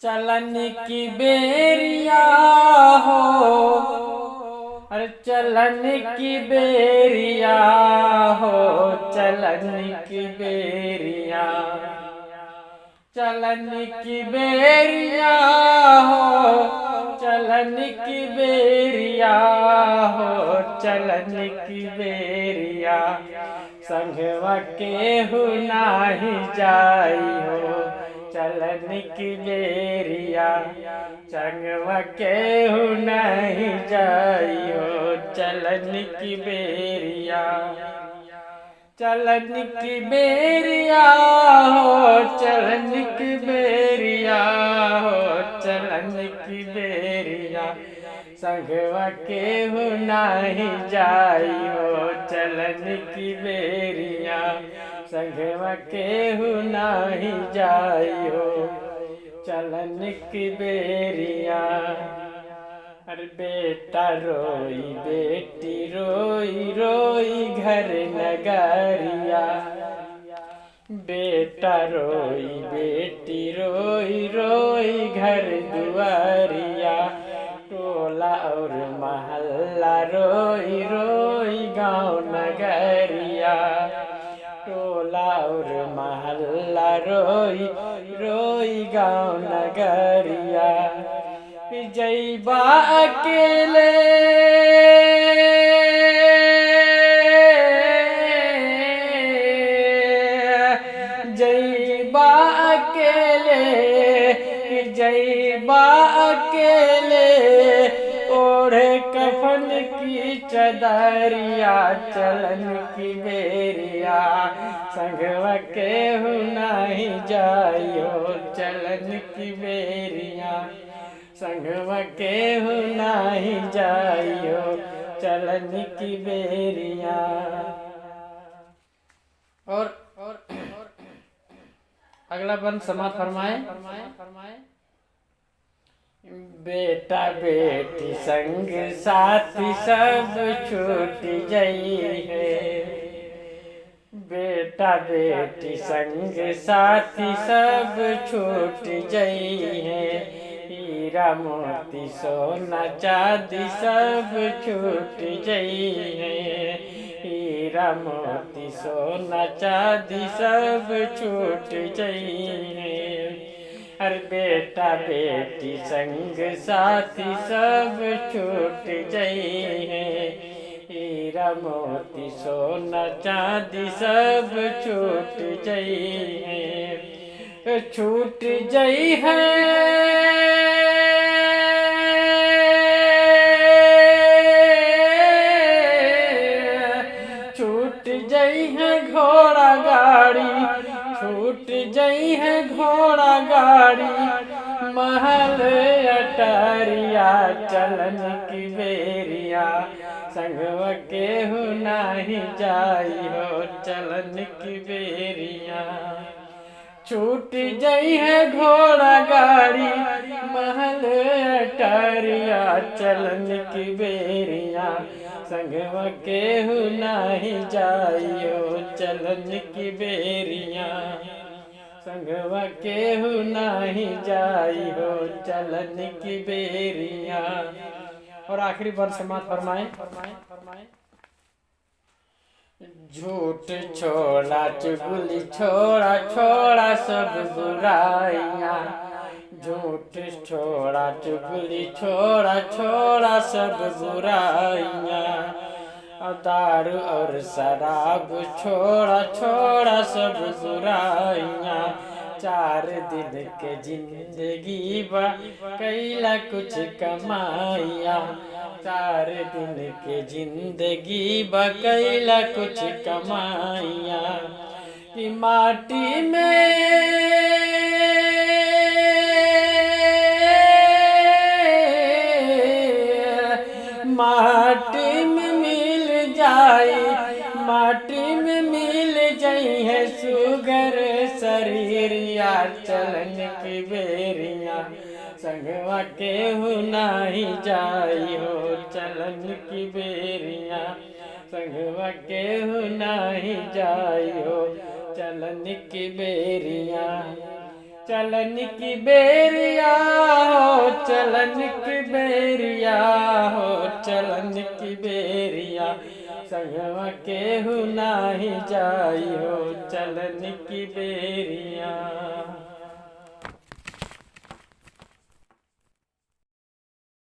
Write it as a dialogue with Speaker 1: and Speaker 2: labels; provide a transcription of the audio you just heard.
Speaker 1: चलन की बेरिया हो, अरे चलन की बेरिया हो, चलन की बेरिया, चलन की बेरिया हो, चलन की बेरिया हो, चलन की बेरिया, संगवा केहू नाही जाई हो, चलन की बेरिया, संगवा केहू नहीं जाई हो, चलन की बेरिया, चलन की बेरिया हो, चलन की बेरिया हो, चलन की बेरिया, संगवा केहू नहीं जाई हो, चलन की बेरिया, संगवा केहू नहीं जाई हो, चलन की बेरिया। अरे बेटा रोई बेटी रोई रोई घर नगरिया, बेटा रोई बेटी रोई रोई घर दुआरिया, टोला और महल्ला रोई रोई गाँव नगरिया, टोला और महल्ला रोई रोई गाँव नगरिया, जैबा अकेले जैबा अकेले, जैबा अकेले, ओढ़े कफन की चदरिया, चलन की बेरिया, संगवा केहू नहीं जाइयो, चलन की बेरिया, संगवा केहू नहीं जाइयो, चलन की बेरिया। और अगला बंद समाप्त फरमाए। बेटा बेटी संग साथी सब छूट गई है, बेटा बेटी संग साथी सब छूट गई है, हीरा मोती सोना चांदी सब छूट गई है, हीरा मोती सोना चांदी सब छूट गई है, अरे बेटा बेटी संग साथी सब छूट गई है, हीरा मोती सोना चांदी सब छूट गई है, छूट गई है, छूट गई है घोड़ा गाड़ी, छूट गई है घोड़ा गाड़ी, महल अटारिया, चलन की बेरिया, संगवा केहू नहीं जाई हो, चलन की बेरिया, छूट गई है घोड़ा गाड़ी, महल अटारिया, चलन की बेरिया, संगवा केहू नहीं जाइयो, चलन की बेरिया, संगवा केहू नहीं जाइयो, चलन की बेरिया। और आखिरी बार समाप्त फरमाए। झूठ छोड़ा चुगली छोड़ा छोड़ा सब बुराइयाँ, झूठ छोड़ा चुगली छोड़ा छोड़ा सब बुराइयाँ, दारू और शराब छोड़ा छोड़ा सब बुराइयाँ, 4 दिन के जिंदगी बा कैला कुछ कमाइया, 4 दिन के जिंदगी बा कैला कुछ कमाइया, कि माटी में माटी में मिल जाई, माटी में मिल जाई है सुगर शरीरिया, चलन की बेरिया, संगवा केहू नहीं जाई हो, चलन की बेरिया, संगवा केहू नहीं जाई हो, चलन की बेरिया, चलन की बेरिया हो, चलन की बेरिया हो, चलन की बेरिया संगवा केहू नाही जाई हो, चलन की बेरिया।